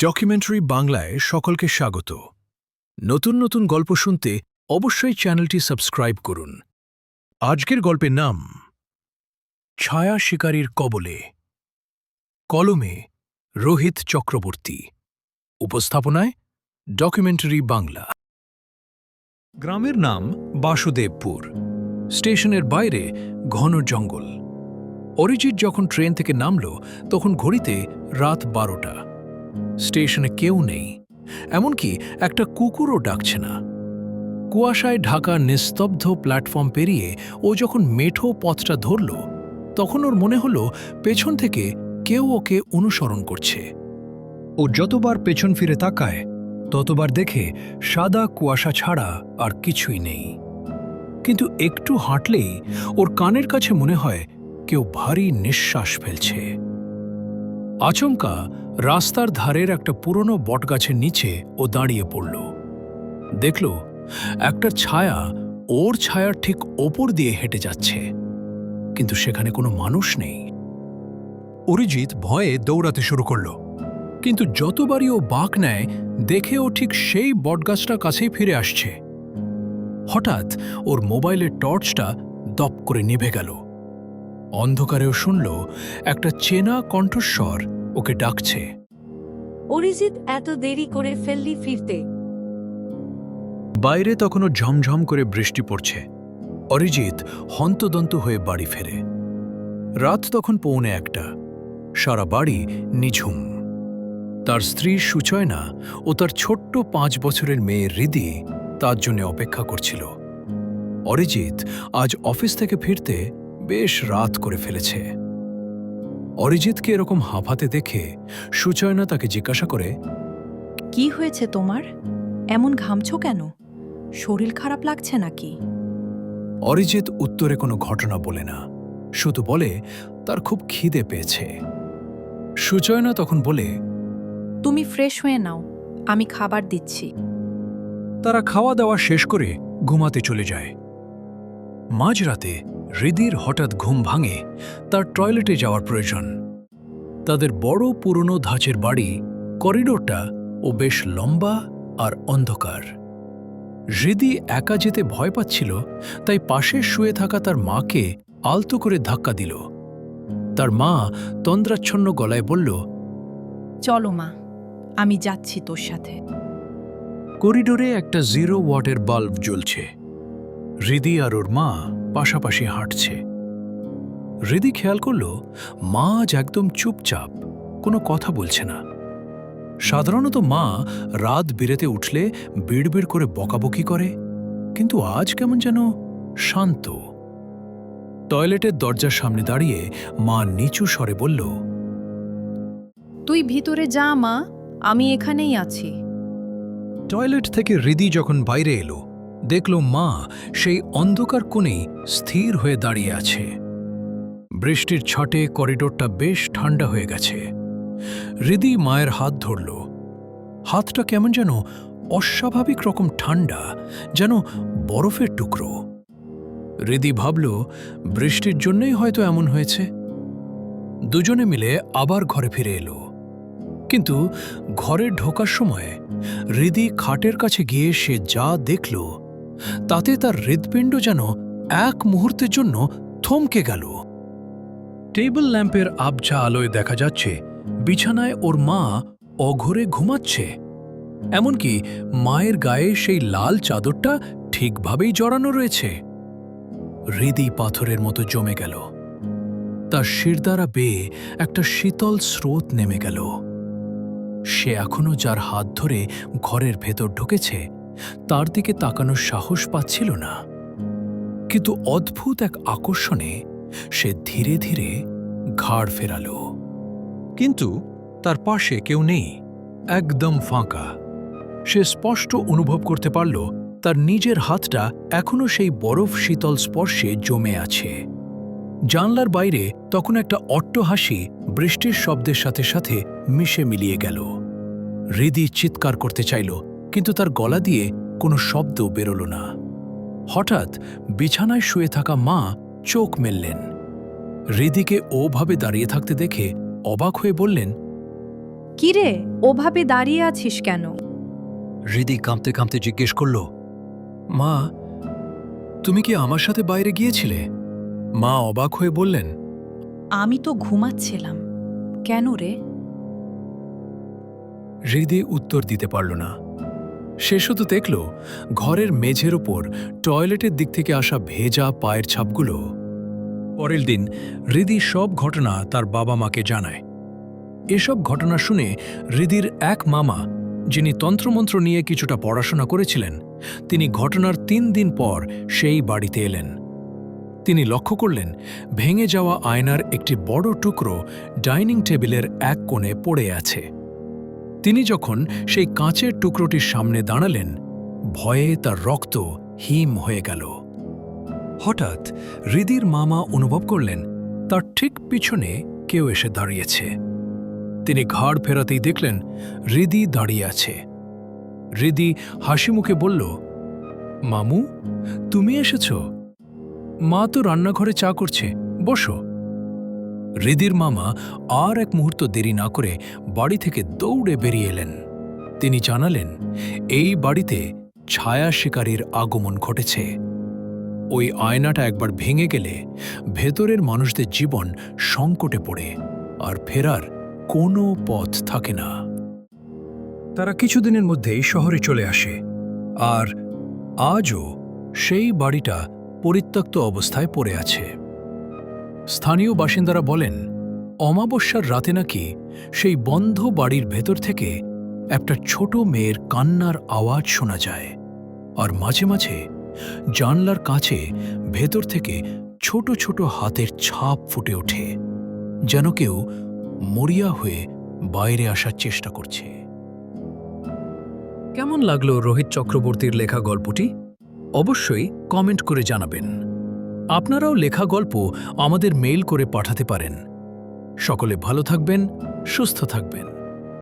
Documentary বাংলায় সকলকে স্বাগত। নতুন নতুন গল্প শুনতে অবশ্যই চ্যানেলটি সাবস্ক্রাইব করুন। আজকের গল্পের নাম ছায়া শিকারীর কবলে। কলমে রোহিত চক্রবর্তী, উপস্থাপনায় ডকুমেন্টারি বাংলা। গ্রামের নাম বাসুদেবপুর। স্টেশনের বাইরে ঘন জঙ্গল। অরিজিৎ যখন ট্রেন থেকে নামল তখন ঘড়িতে রাত 12টা। স্টেশনে কেউ নেই, এমনকি একটা কুকুরও ডাকছে না। কুয়াশায় ঢাকা নিস্তব্ধ প্ল্যাটফর্ম পেরিয়ে ও যখন মেঠো পথটা ধরল তখন ওর মনে হলো পেছন থেকে কেউ ওকে অনুসরণ করছে। ও যতবার পেছন ফিরে তাকায় ততবার দেখে সাদা কুয়াশা ছাড়া আর কিছুই নেই। কিন্তু একটু হাঁটলেই ওর কানের কাছে মনে হয় কেউ ভারী নিঃশ্বাস ফেলছে। আচমকা রাস্তার ধারের একটা পুরনো বটগাছের নিচে ও দাঁড়িয়ে পড়ল। দেখল একটা ছায়া ওর ছায়ার ঠিক ওপর দিয়ে হেঁটে যাচ্ছে, কিন্তু সেখানে কোনো মানুষ নেই। অরিজিৎ ভয়ে দৌড়াতে শুরু করল, কিন্তু যতবারই ও বাঁক নেয় দেখে ও ঠিক সেই বটগাছটার কাছেই ফিরে আসছে। হঠাৎ ওর মোবাইলের টর্চটা দপ করে নিভে গেল। অন্ধকারেও শুনল একটা চেনা কণ্ঠস্বর ওকে ডাকছে। অরিজিৎ, এত দেরি করে ফেললি ফিরতে? বাইরে তখনও ঝমঝম করে বৃষ্টি পড়ছে। অরিজিৎ হন্তদন্ত হয়ে বাড়ি ফেরে। রাত তখন 1:45। সারা বাড়ি নিঝুম। তার স্ত্রী সুচয়না ও তার ছোট্ট 5 বছরের মেয়ে হৃদি তার জন্য অপেক্ষা করছিল। অরিজিৎ আজ অফিস থেকে ফিরতে বেশ রাত করে ফেলেছে। অরিজিৎকে এরকম হাঁপাতে দেখে সুচয়না তাকে জিজ্ঞাসা করে, কি হয়েছে তোমার? এমন ঘামছো কেন? শরীর খারাপ লাগছে নাকি? অরিজিৎ উত্তরে কোনো ঘটনা বলে না, শুধু বলে তার খুব খিদে পেয়েছে। সুচয়না তখন বলে, তুমি ফ্রেশ হয়ে নাও, আমি খাবার দিচ্ছি। তারা খাওয়া দাওয়া শেষ করে ঘুমাতে চলে যায়। মাঝরাতে হৃদির হঠাৎ ঘুম ভাঙে, তার টয়লেটে যাওয়ার প্রয়োজন। তাদের বড় পুরনো ধাঁচের বাড়ি, করিডোরটা ও বেশ লম্বা আর অন্ধকার। হৃদি একা যেতে ভয় পাচ্ছিল, তাই পাশে শুয়ে থাকা তার মাকে আলতো করে ধাক্কা দিল। তার মা তন্দ্রাচ্ছন্ন গলায় বলল, চলো মা, আমি যাচ্ছি তোর সাথে। করিডোরে একটা 0 ওয়াটের বাল্ব জ্বলছে। হৃদি আর ওর মা পাশাপাশি হাঁটছে। হৃদি খেয়াল করল মা আজ একদম চুপচাপ, কোনো কথা বলছে না। সাধারণত মা রাত বিরেতে উঠলে বিড়বিড় করে বকাবকি করে, কিন্তু আজ কেমন যেন শান্ত। টয়লেটের দরজার সামনে দাঁড়িয়ে মা নিচু স্বরে বলল, তুই ভিতরে যা মা, আমি এখানেই আছি। টয়লেট থেকে হৃদি যখন বাইরে এলো দেখল মা সেই অন্ধকার কোণেই স্থির হয়ে দাঁড়িয়ে আছে। বৃষ্টির ছাটে করিডোরটা বেশ ঠান্ডা হয়ে গেছে। হৃদি মায়ের হাত ধরল। হাতটা কেমন যেন অস্বাভাবিক রকম ঠান্ডা, যেন বরফের টুকরো। হৃদি ভাবল বৃষ্টির জন্যই হয়তো এমন হয়েছে। দুজনে মিলে আবার ঘরে ফিরে এলো, কিন্তু ঘরে ঢোকার সময় হৃদি খাটের কাছে গিয়ে সে যা দেখল তাতে তার হৃৎপিণ্ড যেন এক মুহূর্তের জন্য থমকে গেল। টেবিল ল্যাম্পের আবছা আলোয় দেখা যাচ্ছে বিছানায় ওর মা অঘোরে ঘুমাচ্ছে। এমনকি মায়ের গায়ে সেই লাল চাদরটা ঠিকভাবেই জড়ানো রয়েছে। হৃদি পাথরের মতো জমে গেল। তার শিরদাঁড়া বেয়ে একটা শীতল স্রোত নেমে গেল। সে এখনো যার হাত ধরে ঘরের ভেতর ঢুকেছে তার দিকে তাকানোর সাহস পাচ্ছিল না, কিন্তু অদ্ভুত এক আকর্ষণে সে ধীরে ধীরে ঘাড় ফেরাল। কিন্তু তার পাশে কেউ নেই, একদম ফাঁকা। সে স্পষ্ট অনুভব করতে পারল তার নিজের হাতটা এখনো সেই বরফ শীতল স্পর্শে জমে আছে। জানলার বাইরে তখন একটা অট্টহাসি বৃষ্টির শব্দের সাথে সাথে মিশে মিলিয়ে গেল। হৃদি চিৎকার করতে চাইল, কিন্তু তার গলা দিয়ে কোনো শব্দ বেরোল না। হঠাৎ বিছানায় শুয়ে থাকা মা চোখ মেললেন। হৃদিকে ওভাবে দাঁড়িয়ে থাকতে দেখে অবাক হয়ে বললেন, কিরে, ওভাবে দাঁড়িয়ে আছিস কেন? হৃদি কাঁপতে কাঁপতে জিজ্ঞেস করল, মা, তুমি কি আমার সাথে বাইরে গিয়েছিলে? মা অবাক হয়ে বললেন, আমি তো ঘুমাচ্ছিলাম। কেন রে? হৃদি উত্তর দিতে পারল না। সে শুধু দেখল ঘরের মেঝের ওপর টয়লেটের দিক থেকে আসা ভেজা পায়ের ছাপগুলো। পরের দিন হৃদি সব ঘটনা তার বাবা মাকে জানায়। এসব ঘটনা শুনে হৃদির এক মামা, যিনি তন্ত্রমন্ত্র নিয়ে কিছুটা পড়াশোনা করেছিলেন, তিনি ঘটনার ৩ দিন পর সেই বাড়িতে এলেন। তিনি লক্ষ্য করলেন ভেঙে যাওয়া আয়নার একটি বড় টুকরো ডাইনিং টেবিলের এক কোণে পড়ে আছে। তিনি যখন সেই কাঁচের টুকরোটির সামনে দাঁড়ালেন, ভয়ে তার রক্ত হিম হয়ে গেল। হঠাৎ হৃদির মামা অনুভব করলেন তার ঠিক পিছনে কেউ এসে দাঁড়িয়েছে। তিনি ঘাড় ফেরাতেই দেখলেন হৃদি দাঁড়িয়ে আছে। হৃদি হাসি মুখে বলল, মামু, তুমি এসেছ? মা তো রান্নাঘরে চা করছে, বসো। হৃদির মামা আর এক মুহূর্ত দেরি না করে বাড়ি থেকে দৌড়ে বেরিয়ে এলেন। তিনি জানালেন এই বাড়িতে ছায়া শিকারীর আগমন ঘটেছে। ওই আয়নাটা একবার ভেঙে গেলে ভেতরের মানুষদের জীবন সংকটে পড়ে আর ফেরার কোনো পথ থাকে না। তারা কিছুদিনের মধ্যেই শহরে চলে আসে, আর আজও সেই বাড়িটা পরিত্যক্ত অবস্থায় পড়ে আছে। স্থানীয় বাসিন্দারা বলেন, অমাবস্যার রাতে নাকি সেই বন্ধ বাড়ির ভেতর থেকে একটা ছোট মেয়ের কান্নার আওয়াজ শোনা যায়, আর মাঝে মাঝে জানলার কাছে ভেতর থেকে ছোট ছোট হাতের ছাপ ফুটে ওঠে, যেন কেউ মরিয়া হয়ে বাইরে আসার চেষ্টা করছে। কেমন লাগলো রোহিত চক্রবর্তীর লেখা গল্পটি? অবশ্যই কমেন্ট করে জানাবেন। আপনারাও লেখা গল্প আমাদের মেইল করে পাঠাতে পারেন। সকলে ভালো থাকবেন, সুস্থ থাকবেন।